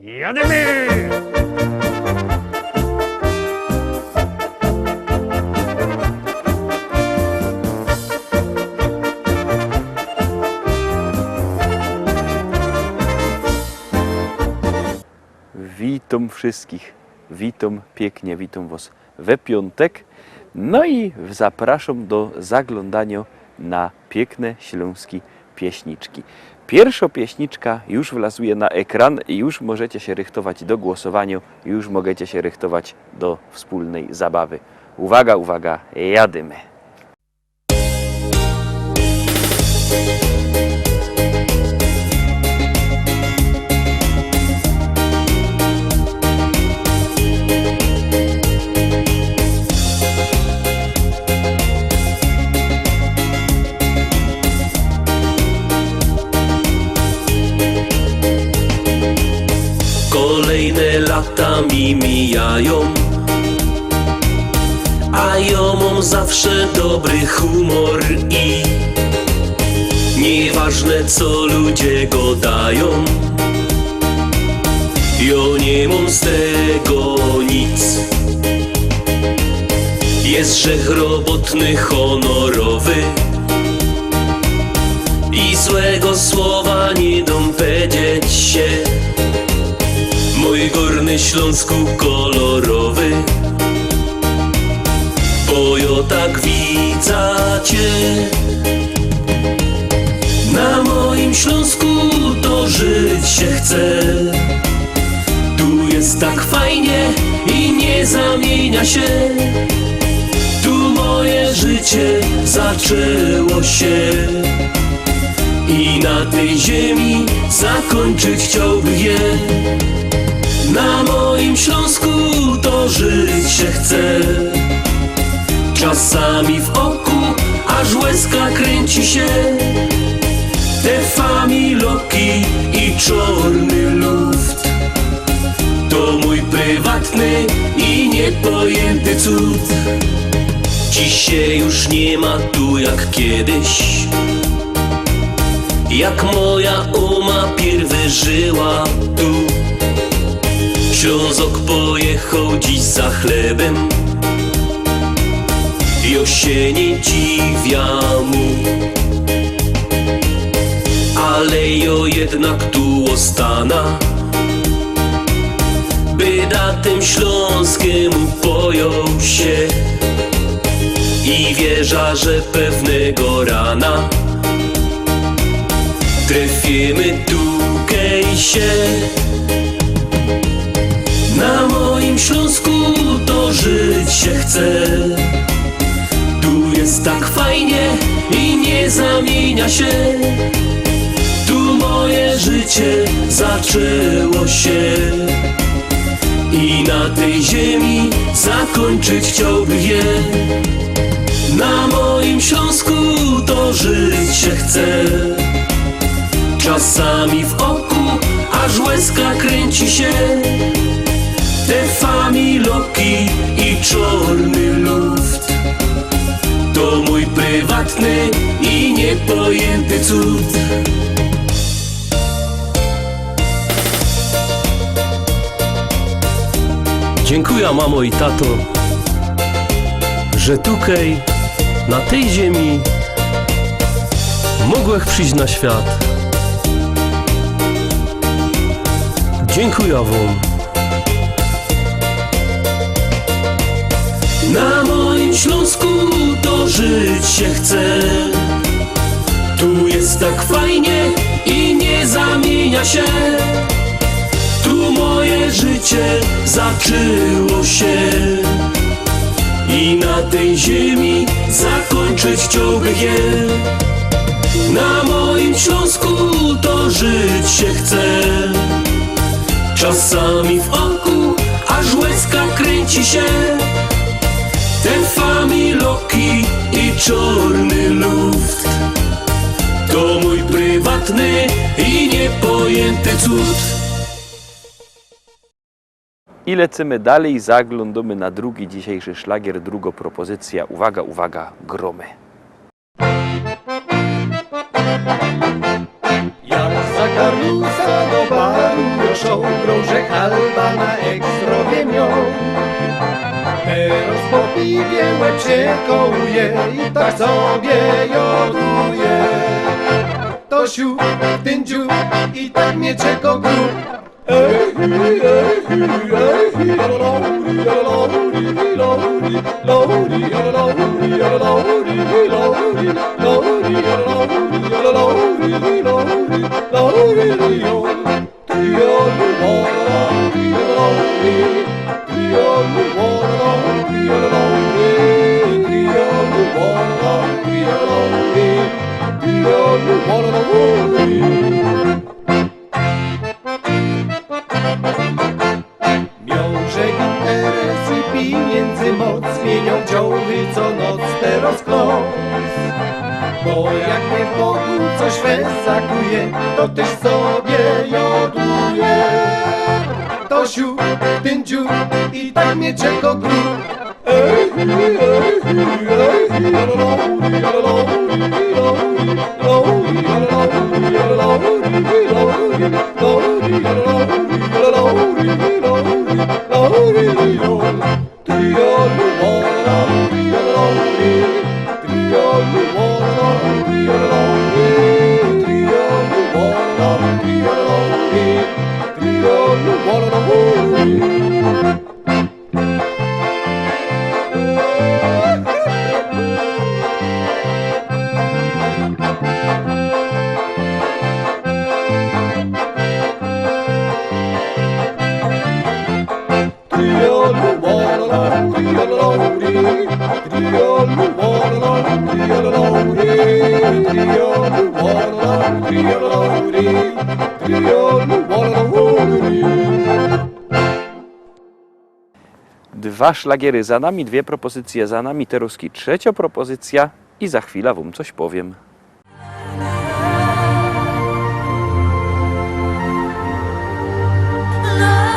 Jademy! Witam wszystkich, witam pięknie, witam Was we piątek. No i zapraszam do zaglądania na piękne śląskie pieśniczki. Pierwsza pieśniczka już wlazuje na ekran i już możecie się rychtować do głosowania, już możecie się rychtować do wspólnej zabawy. Uwaga, uwaga, jadymy! Kolejne lata mi mijają, a ja mam zawsze dobry humor i nieważne co ludzie gadają, ja nie mam z tego nic. Jest grzech robotny, honorowy i złego słowa nie dam powiedzieć się. Mój Górny Śląsku kolorowy, bo ja tak widzę Cię. Na moim Śląsku to żyć się chce. Tu jest tak fajnie i nie zamienia się. Tu moje życie zaczęło się i na tej ziemi zakończyć chciałbym je. Na moim Śląsku to żyć się chce. Czasami w oku aż łezka kręci się. Te familoki i czarny luft to mój prywatny i niepojęty cud. Dziś się już nie ma tu jak kiedyś, jak moja oma pierwy żyła tu. Ślązok pojechał dziś za chlebem, ja się nie dziwię mu, ale ja jednak tu ostana, by na tym Śląskiem pojął się i wierza, że pewnego rana trafimy tukej się. Na moim Śląsku to żyć się chce. Tu jest tak fajnie i nie zamienia się. Tu moje życie zaczęło się i na tej ziemi zakończyć chciałbym je. Na moim Śląsku to żyć się chce. Czasami w oku aż łezka kręci się. Te familoki i czarny luft to mój prywatny i niepojęty cud. Dziękuję mamo i tato, że tukej na tej ziemi mogłech przyjść na świat. Dziękuję wam. Na moim Śląsku to żyć się chce. Tu jest tak fajnie i nie zamienia się. Tu moje życie zaczęło się i na tej ziemi zakończyć chciałbym je. Na moim Śląsku to żyć się chce. Czasami w oku aż łezka kręci się. Te familoki i czarny luft to mój prywatny i niepojęty cud. I lecimy dalej, zaglądamy na drugi dzisiejszy szlagier, druga propozycja. Uwaga, uwaga, gromy. Jak za karusa do baru proszą, krążek halba na ekstrowie mią. Teraz po piwie łeb się kołuje i tak sobie joduje. To siu, ten dziu i tak mnie czeko grób. Miążek interes i pieniędzy moc zmienią ciąchy co noc teraz klos. Bo jak mnie w Bogu coś zakuje, to też sobie joduje. To siu, ten dziu i tak mnie czeko grób. Dwa szlagiery za nami, dwie propozycje za nami, Teruski trzecia propozycja i za chwilę wam coś powiem. La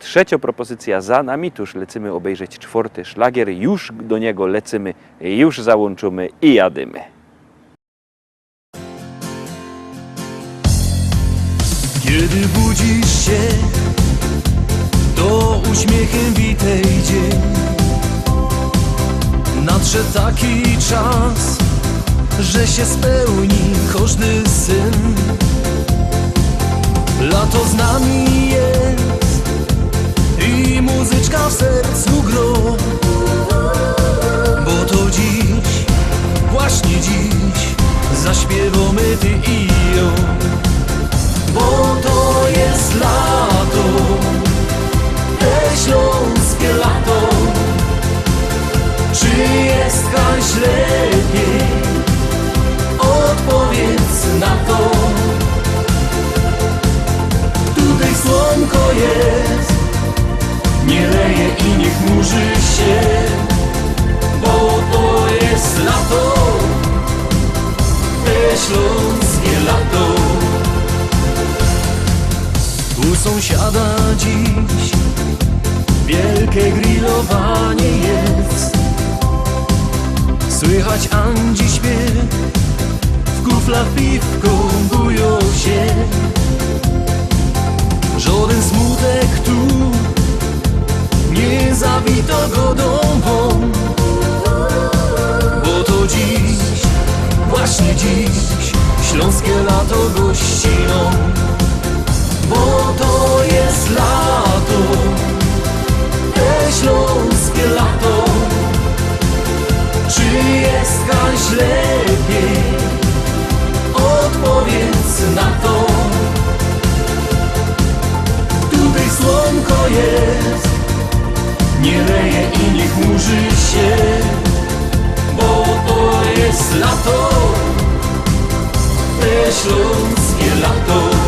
trzecia propozycja za nami, tuż lecimy obejrzeć czwarty szlagier, już do niego lecimy, już załączymy i jadymy. Kiedy budzisz się, to uśmiechem witaj dzień. Nadszedł taki czas, że się spełni każdy sen. Lato z nami jest i muzyczka w sercu gro. Bo to dziś, właśnie dziś, zaśpiewamy ty i ja. Bo to jest lato, te śląskie lato. Czy jest kaś lepiej? Odpowiedz na to. Tutaj słonko jest, nie leje i nie chmurzy się. Bo to jest lato, te śląskie lato. U sąsiada dziś wielkie grillowanie jest. Słychać Andzi śpiew, w kuflach piwko bują się. Żaden smutek tu nie zawito go domą. Bo to dziś, właśnie dziś, śląskie lato gościną. Bo to jest lato, te śląskie lato. Czy jest kaś lepiej? Odpowiedz na to. Tutaj słonko jest, nie leje i nie chmurzy się. Bo to jest lato, te śląskie lato.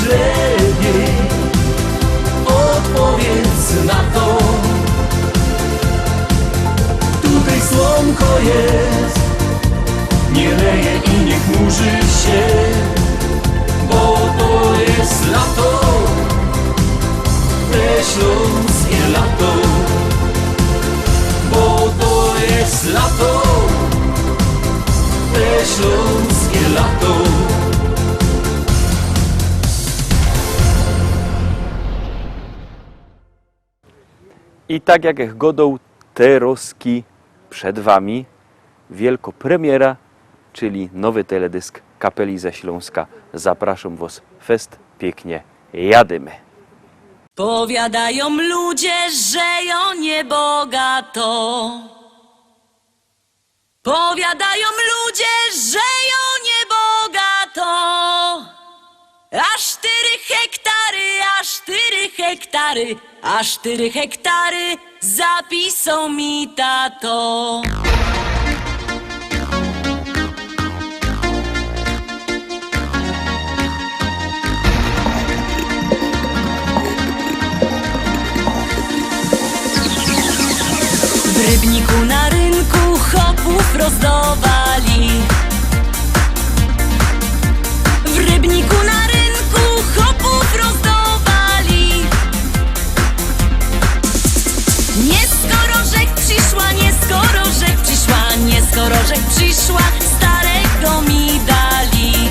Lepiej, odpowiedz na to. Tutaj słonko jest, nie leje i nie chmurzy się. Bo to jest lato, te śląskie lato. Bo to jest lato, te śląskie lato. I tak jak godą te roski przed wami, wielkopremiera, czyli nowy teledysk Kapeli ze Śląska. Zapraszam was, fest pięknie jadymy. Powiadają ludzie, że ją niebogato. Powiadają ludzie, że ją niebogato. Aż 4 hektary, aż 4 hektary, aż 4 hektary zapisał mi tato. W Rybniku na rynku chopów rozdawali. W Rybniku na rynku chopów rozdawali. Nie skoro rzek przyszła, nie skoro rzek przyszła, nie skoro rzek przyszła, starego mi dali.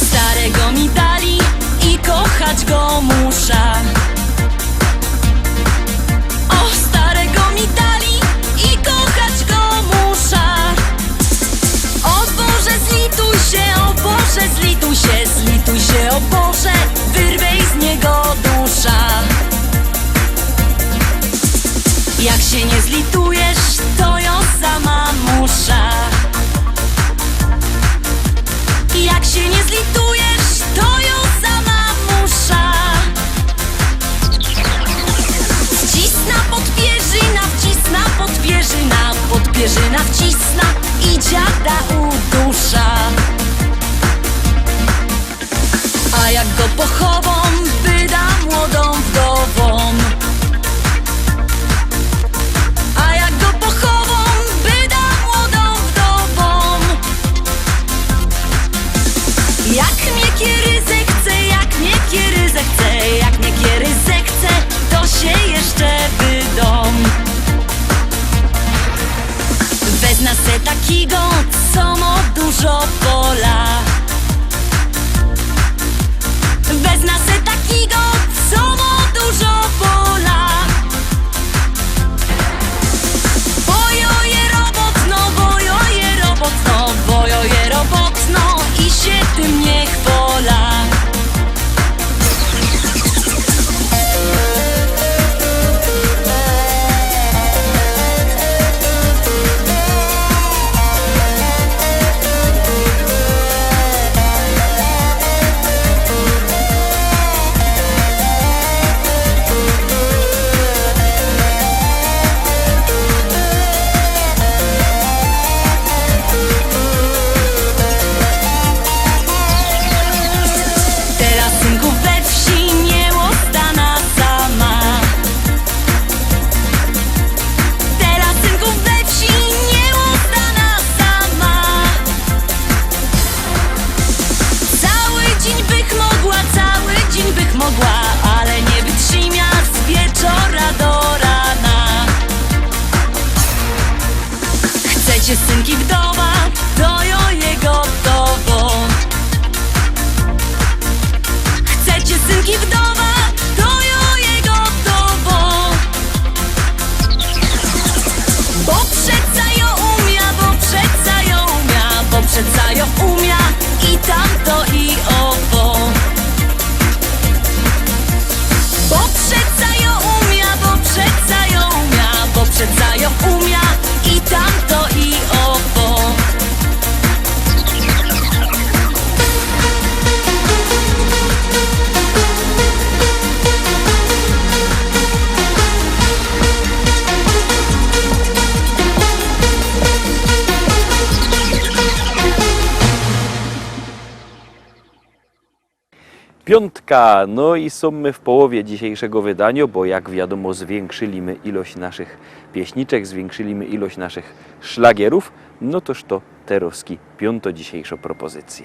Starego mi dali i kochać go muszę. Zlituj się, o Boże, wyrwej z niego dusza. Jak się nie zlitujesz, to ją sama musza. Jak się nie zlitujesz, to ją sama musza. Wcisna podpierzyna, wcisna podpierzyna, podpierzyna wcisna i dziada udusza. A jak go pochową, wyda młodą wdową. A jak go pochową, wyda młodą wdową. Jak mnie kieryzę chce, jak mnie kieryzę chce, jak mnie kieryzę chce, to się jeszcze wydom. Wezna se takiego, co ma dużo pola. Wezna se takiego, co ma dużo pola. Bojoje robotno, bojoje robotno, bojoje robotno i się tym nie chwola. Teraz synków we wsi nie ostana sama. Teraz synków we wsi nie ostana sama. Cały dzień bych mogła, cały dzień bych mogła, ale nie wytrzyma z wieczora do rana. Chcecie synki wdowa, to ją jego gotowo. Chcecie synki wdowa, to ją jego gotowo. Bo przeca ją umia, bo przeca ją umia, bo przeca ją umia i tamto i owo. Bo przeca ją umia, bo przeca ją umia, bo przeca ją umia i tamto i owo. Piątka, no i są my w połowie dzisiejszego wydania, bo jak wiadomo zwiększyliśmy ilość naszych pieśniczek, zwiększyliśmy ilość naszych szlagierów, no toż to teroski piąto dzisiejsza propozycja.